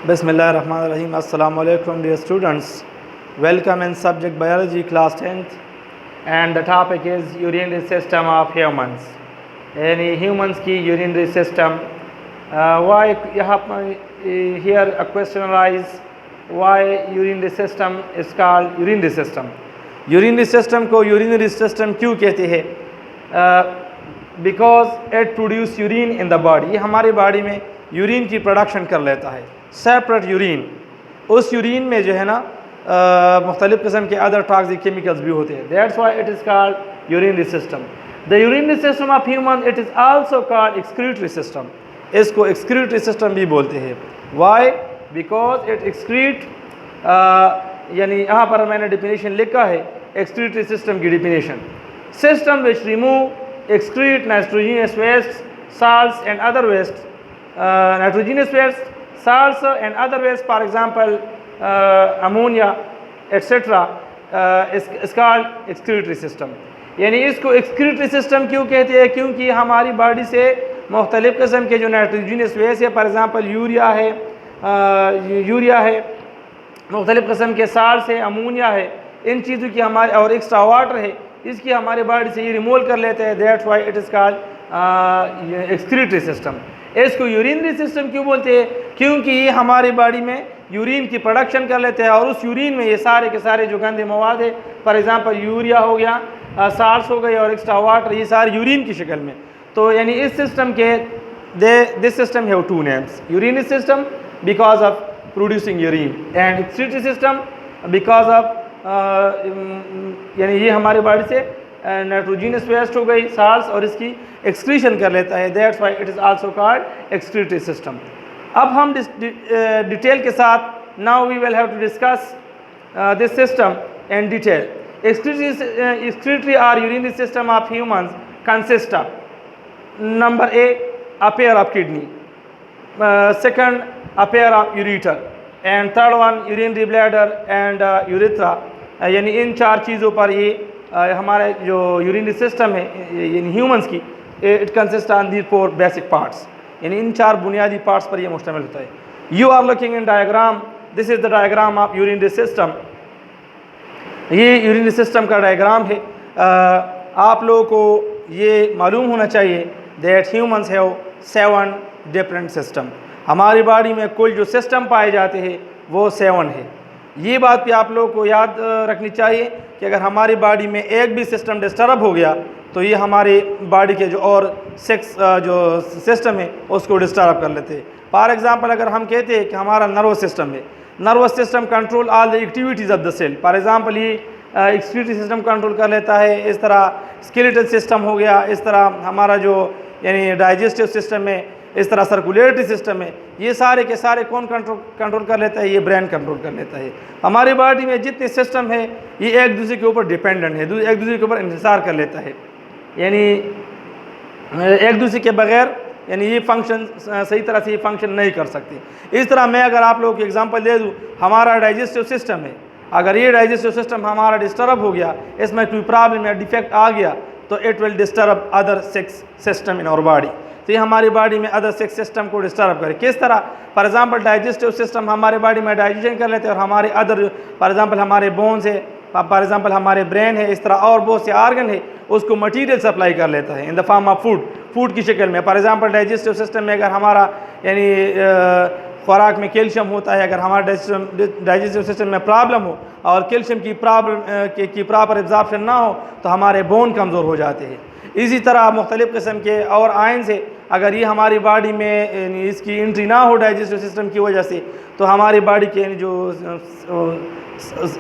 Bismillahirrahmanirrahim. Assalamu alaikum dear students. Welcome in subject biology class 10th and the topic is urinary system of humans. यानी humans की urinary system. Why here a question arise why urinary system is called urinary system. Urinary system को urinary system क्यों कहते हैं? Because it produce urine in the body. ये हमारे body में urine की प्रोडक्शन कर लेता है, सेपरेट यूरिन. उस यूरिन में जो है ना मुख्तलिफ़ किस्म के अदर टॉक्सिक केमिकल्स भी होते हैं. That's why it is called urinary system. The urinary system of human it is also called excretory system. इसको एक्सक्रीटरी सिस्टम भी बोलते हैं. वाई? बिकॉज इट एक्सक्रीट, यानी यहाँ पर मैंने डिफिनीशन लिखा है एक्सक्रीटरी सिस्टम की definition. System which remove excrete nitrogenous waste, salts and other waste, nitrogenous waste, salts and other waste, for example ammonia etc. is called excretory system. यानी इसको excretory system क्यों कहते हैं? क्योंकि हमारी बॉडी से मुख्तलिफ़ किस्म के जो नाइट्रोजनस वेस्ट है, फॉर एग्ज़ाम्पल यूरिया है, मुख्तलिफ़ किस्म के साल्ट्स है, अमोनिया है, इन चीज़ों की हमारे और एक्स्ट्रा वाटर है, इसकी हमारे बॉडी से ये रिमूव कर लेते हैं. That's why it is called excretory system. इसको यूरिनरी सिस्टम क्यों बोलते हैं? क्योंकि ये हमारी बॉडी में यूरिन की प्रोडक्शन कर लेते हैं और उस यूरिन में ये सारे के सारे जो गंदे मवाद है, फॉर एग्जांपल यूरिया हो गया, साल्ट्स हो गए और एक्स्ट्रा वाटर, ये सारे यूरिन की शक्ल में. तो यानी इस सिस्टम के this system have two names. Urinary system because of producing urine and excretory system because of यानी ये हमारे बॉडी से नाइट्रोजनस वेस्ट हो गई, साल्ट्स, और इसकी एक्सक्रीशन कर लेता है. That's why it is also called excretory system. अब हम डिटेल के साथ now we will have to discuss this system in detail. Excretory और urinary system of humans consist of number a a pair of kidney, second a pair of ureter, and third one urinary bladder and urethra. यानी इन चार चीज़ों पर ये हमारे जो urinary system है यानी ह्यूमंस की, it consist on the 4 basic parts. यानी इन 4 बुनियादी पार्ट्स पर ये मुश्तमिल होता है. You are looking in diagram. This is the diagram of urinary system. ये यूरिनरी सिस्टम का डायग्राम है. आप लोगों को ये मालूम होना चाहिए that humans have 7 different system. हमारी बॉडी में कुल जो सिस्टम पाए जाते हैं वो 7 है. ये बात भी आप लोगों को याद रखनी चाहिए कि अगर हमारी बॉडी में एक भी सिस्टम डिस्टर्ब हो गया तो ये हमारी बॉडी के जो और 6 जो सिस्टम है उसको डिस्टर्ब कर लेते हैं. फॉर एग्जांपल अगर हम कहते हैं कि हमारा नर्वस सिस्टम है, nervous system control all the activities of the cell. For example ये एक्सक्रीटरी सिस्टम कंट्रोल कर लेता है. इस तरह स्केलेटल सिस्टम हो गया, इस तरह हमारा जो यानी डाइजेस्टिव सिस्टम है, इस तरह सर्कुलेटरी सिस्टम है, ये सारे के सारे कौन कंट्रोल कर लेता है? ये ब्रेन कंट्रोल कर लेता है. हमारी बॉडी में जितने सिस्टम है ये एक दूसरे के ऊपर डिपेंडेंट है, एक दूसरे के ऊपर इंतजार कर लेता है. यानी एक दूसरे के बगैर यानी ये फंक्शन सही तरह से ये फंक्शन नहीं कर सकते. इस तरह मैं अगर आप लोगों को एग्जांपल दे दूँ, हमारा डाइजेस्टिव सिस्टम है, अगर ये डाइजेस्टिव सिस्टम हमारा डिस्टर्ब हो गया, इसमें कोई प्रॉब्लम या डिफेक्ट आ गया तो it will disturb other 6 system in our body. तो ये हमारी बॉडी में अदर 6 सिस्टम को डिस्टर्ब करे. किस तरह? फॉर एग्जांपल डाइजेस्टिव सिस्टम हमारे बॉडी में डाइजेशन कर लेते हैं और हमारे अदर फॉर एग्जांपल हमारे बोन्स है, फॉर एग्जांपल हमारे ब्रेन है, इस तरह और बहुत से आर्गन है, उसको मटेरियल सप्लाई कर लेता है इन द फॉर्म ऑफ फूड की शक्ल में. फॉर एग्जांपल डाइजेस्टिव सिस्टम में अगर हमारा यानी खुराक में कैल्शियम होता है, अगर हमारे डाइजेस्टिव सिस्टम में प्रॉब्लम हो और कैल्शियम की प्रॉपर एब्जॉर्प्शन ना हो तो हमारे बोन कमज़ोर हो जाते हैं. इसी तरह मुख्तलिफ़ किस्म के और आयन्स है, अगर ये हमारी बॉडी में इसकी एंट्री ना हो डाइजेस्टिव सिस्टम की वजह से तो हमारी बॉडी के जो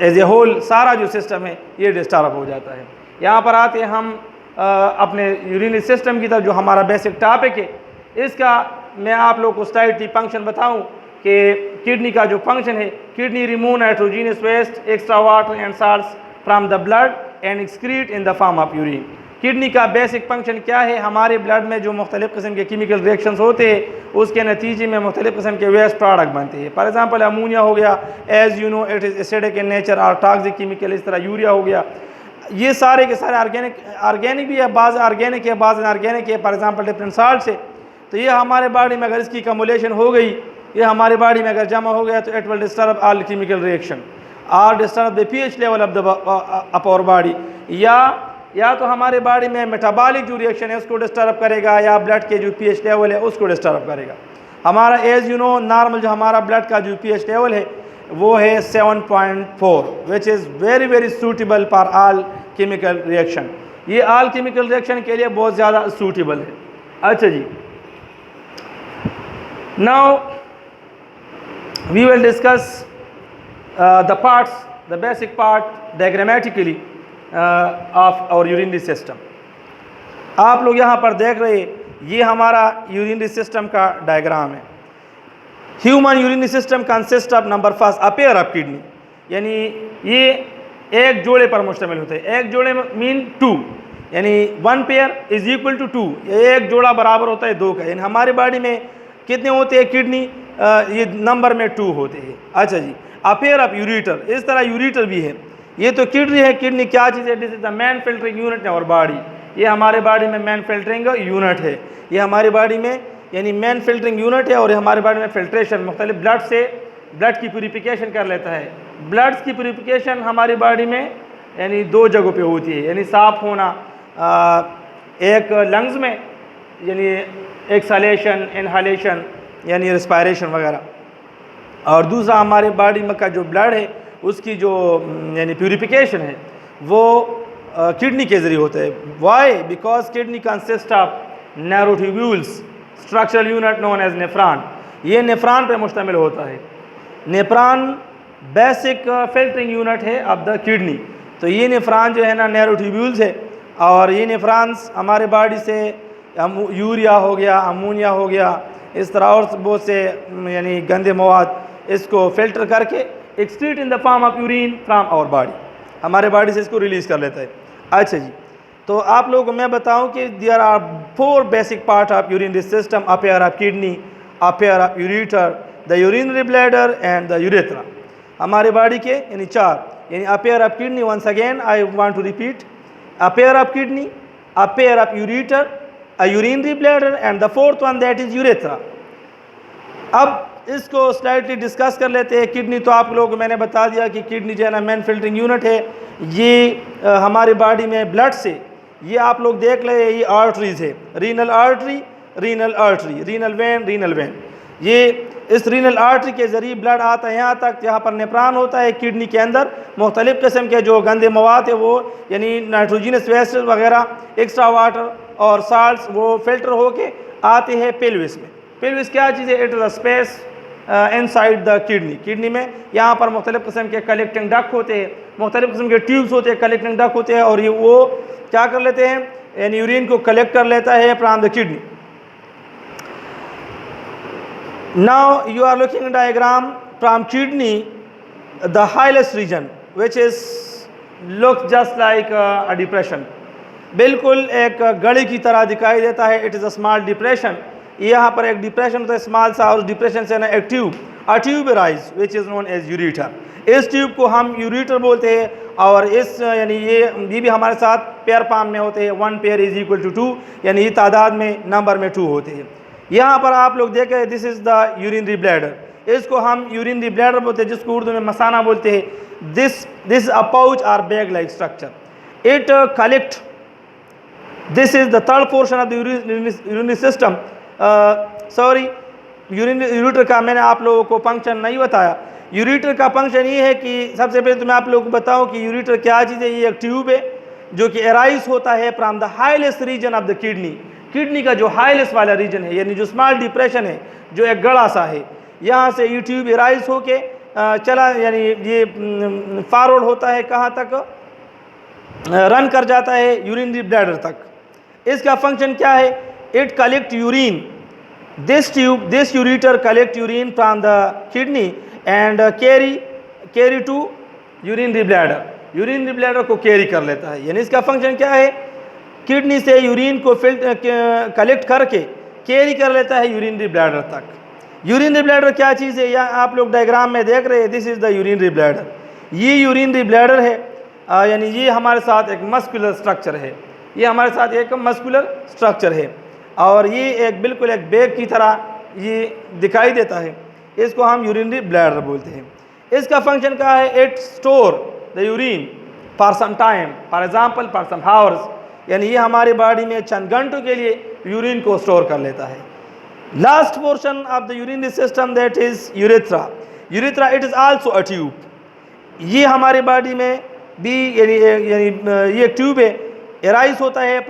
एज ए होल सारा जो सिस्टम है ये डिस्टर्ब हो जाता है. यहाँ पर आते हैं हम अपने यूरिनरी सिस्टम की तरफ, जो हमारा बेसिक टॉपिक है. इसका मैं आप लोग को स्लाइडली फंक्शन बताऊं कि किडनी का जो फंक्शन है, kidney remove nitrogenous waste, extra water and salts from the blood and excrete in the form of urine. Kidney का बेसिक फंक्शन क्या है? हमारे ब्लड में जो मुख्तलिफ़ किस्म के केमिकल रिएक्शंस होते हैं उसके नतीजे में मुख्तलिफ़ किस्म के वेस्ट प्रोडक्ट बनते हैं. फॉर एग्जांपल अमोनिया हो गया, as you know it is acidic in nature और टॉक्सिक केमिकल. इस तरह यूरिया हो गया. ये सारे के सारे ऑर्गेनिक भी है, बाज़ ऑर्गेनिक है, बाज़ इनऑर्गेनिक है. फॉर एग्जांपल डिफरेंट साल्ट से तो ये हमारे बॉडी में अगर इसकी कमुलेशन हो गई ये हमारी बॉडी में अगर जमा हो गया तो it will disturb all chemical reaction और disturb the pH level of the upper body, या तो हमारे बॉडी में मेटाबॉलिक जो रिएक्शन है उसको डिस्टर्ब करेगा, या ब्लड के जो पीएच लेवल है उसको डिस्टर्ब करेगा। हमारा एज यू नो नॉर्मल जो हमारा ब्लड का जो पीएच लेवल है वो है 7.4 which is very very suitable for all chemical reaction. ये ऑल केमिकल रिएक्शन के लिए बहुत ज़्यादा सूटेबल है। अच्छा जी, now we will discuss the parts, the basic part diagrammatically of our urinary system. आप लोग यहाँ पर देख रहे हैं, ये हमारा यूरिनरी सिस्टम का डायग्राम है। Human urinary system consist of number first a pair of kidney, यानी ये एक जोड़े पर मुश्तमिल होते हैं। एक जोड़े मीन 2, यानी 1 पेयर इज इक्वल टू 2, एक जोड़ा बराबर होता है 2 का। यानी हमारे बॉडी में कितने होते हैं किडनी, ये नंबर में 2 होते हैं। अच्छा जी, अ पेयर ऑफ यूरेटर, इस तरह यूरेटर भी है। ये तो किडनी है, किडनी क्या चीज़ है, this is the main filtering unit in our body. ये हमारे बॉडी में मैन फिल्टरिंग यूनिट है, ये हमारी बॉडी में यानी मैन फिल्टरिंग यूनिट है। और ये हमारे बॉडी में फिल्ट्रेशन मुख्तलिफ ब्लड से ब्लड की प्यूरिफिकेशन कर लेता है। ब्लड की प्यूरिफिकेशन हमारी बॉडी में यानी 2 जगहों पे होती है, यानी साफ होना एक लंग्स में यानी एक्सलेशन, इनहालेशन यानी रिस्पायरेशन वगैरह, और दूसरा हमारे बॉडी में का जो ब्लड है उसकी जो यानी प्यूरिफिकेशन है वो किडनी के ज़रिए होता है। Why? Because kidney consist of narrow tubules, structural unit known as nephron. ये नेफ्रॉन पे मुश्तमिल होता है। नेफ्रॉन बेसिक फिल्टरिंग यूनिट है ऑफ द किडनी। तो ये नेफ्रॉन जो है ना नैरो ट्यूब्यूल्स है, और ये नेफ्रॉन्स हमारे बॉडी से यूरिया हो गया, अमोनिया हो गया, इस तरह और बहुत से यानी गंदे मवाद इसको फिल्टर करके excrete in the form of urine from our body, हमारे बॉडी से इसको रिलीज़ कर लेता है। अच्छा जी, तो आप लोगों को मैं बताऊं कि there are 4 basic part of urinary system, a pair of kidney, a pair of ureter, the urinary bladder and the urethra. हमारे बॉडी के यानी 4, यानी a pair of kidney, once again I want to repeat, a pair of kidney, a pair of ureter, a urinary bladder and the 4th one that is urethra. अब इसको slightly discuss कर लेते हैं। Kidney तो आप लोगों को मैंने बता दिया कि किडनी जो है ना मैन फिल्टरिंग यूनिट है। ये हमारे बॉडी में ब्लड से, ये आप लोग देख ले, ये आर्टरीज है, renal artery, renal artery, renal vein, renal vein. ये इस रीनल आर्टरी के ज़रिए ब्लड आता है यहाँ तक, यहाँ पर नेफ्रॉन होता है। किडनी के अंदर मुख्तलिफ़ किस्म के जो गंदे मवाद है वो यानी नाइट्रोजनस वेस्ट वगैरह, एक्स्ट्रा वाटर और साल्ट्स वो फिल्टर होके आते हैं पेल्विस में। पेल्विस क्या चीज़ है? It is a space inside the kidney. Kidney में यहाँ पर मुख्तलिफ़ किस्म के कलेक्टिंग डक्ट होते हैं, मुख्तलिफ़ किस्म के ट्यूब्स होते हैं, कलेक्टिंग डक्ट होते हैं, और ये वो क्या कर लेते हैं, यानी यूरिन को कलेक्ट कर लेता है from the kidney. Now you are looking diagram from kidney, the highest region which is look just like a depression, बिल्कुल एक गड़ी की तरह दिखाई देता है। It is a small depression. यहाँ पर एक डिप्रेशन होता है स्मॉल सा, और उस डिप्रेशन से ना एक tube, a tube rise which is known as ureter. इस ट्यूब को हम यूरेटर बोलते हैं। और इस यानी ये भी हमारे साथ पेयर फॉर्म में होते हैं, 1 पेयर इज इक्वल टू 2, यानी ये तादाद में नंबर में 2 होते हैं। यहाँ पर आप लोग देखें, this is the urinary bladder. इसको हम यूरिनरी ब्लैडर बोलते हैं, जिसको उर्दू में मसाना बोलते हैं। दिस अ पाउच और bag like structure. It collect, this is the third portion of the urinary system. Sorry, ureter का मैंने आप लोगों को फंक्शन नहीं बताया। यूरेटर का फंक्शन ये है कि सबसे पहले तो मैं आप लोगों को बताऊं कि यूरेटर क्या चीज़ है। ये एक ट्यूब है जो कि एराइज होता है from the highest region of the kidney. Kidney का जो हाईलेस्ट वाला रीजन है, यानी जो स्मॉल डिप्रेशन है, जो एक गड़ा सा है, यहाँ से ये ट्यूब एराइज होके चला, यानी ये फॉरवर्ड होता है कहाँ तक, रन कर जाता है यूरिनरी ब्लैडर तक। इसका फंक्शन क्या है? It collect urine, this tube, this ureter collect urine from the kidney and carry to urinary bladder. Urinary bladder को कैरी कर लेता है। यानी इसका फंक्शन क्या है? किडनी से यूरिन को कलेक्ट करके कैरी कर लेता है यूरिनरी ब्लैडर तक। यूरिनरी ब्लैडर क्या चीज़ है? यहाँ आप लोग डायग्राम में देख रहे हैं, this is the urinary bladder. ये यूरिनरी ब्लैडर है, यानी ये हमारे साथ एक मस्कुलर स्ट्रक्चर है। ये हमारे साथ एक मस्कुलर स्ट्रक्चर है, और ये एक बिल्कुल एक बैग की तरह ये दिखाई देता है। इसको हम यूरिनरी ब्लैडर बोलते हैं। इसका फंक्शन क्या है? It store the urine for some time, for example for some hours, यानी ये हमारे बॉडी में चंद घंटों के लिए यूरिन को स्टोर कर लेता है। Last portion of the urinary system that is urethra. Urethra it is also a tube. ये हमारे बॉडी में भी यानी ये एक ट्यूब है, एराइज होता है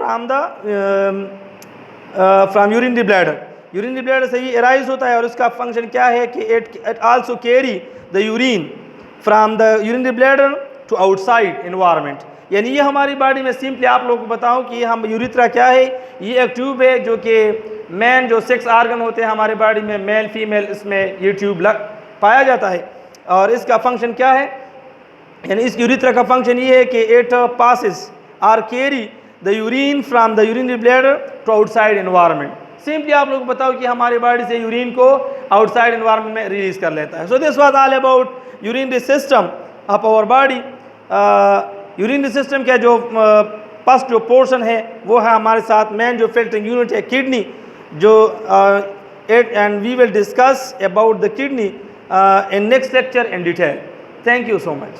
from urinary bladder. Urinary bladder से ये एराइज होता है और इसका फंक्शन क्या है कि it also carry the urine from the urinary bladder to outside environment. यानी ये हमारी बॉडी में, सिंपली आप लोगों को बताऊं कि हम यूरेथ्रा क्या है, ये एक ट्यूब है जो कि मेन जो सेक्स आर्गन होते हैं हमारे बॉडी में, मेल फीमेल, इसमें ये ट्यूब पाया जाता है। और इसका फंक्शन क्या है, यानी इस यूरेथ्रा का फंक्शन ये है कि it passes or carry the urine from the urinary bladder to outside environment. Simply आप लोग बताओ कि हमारे बॉडी से यूरिन को आउटसाइड इन्वायरमेंट में रिलीज कर लेता है। So this was all about urinary system of our body. Urinary system का जो फर्स्ट जो पोर्शन है वो है हमारे साथ मेन जो फिल्टरिंग यूनिट है किडनी, जो and we will discuss about the kidney in next lecture in detail. Thank you so much.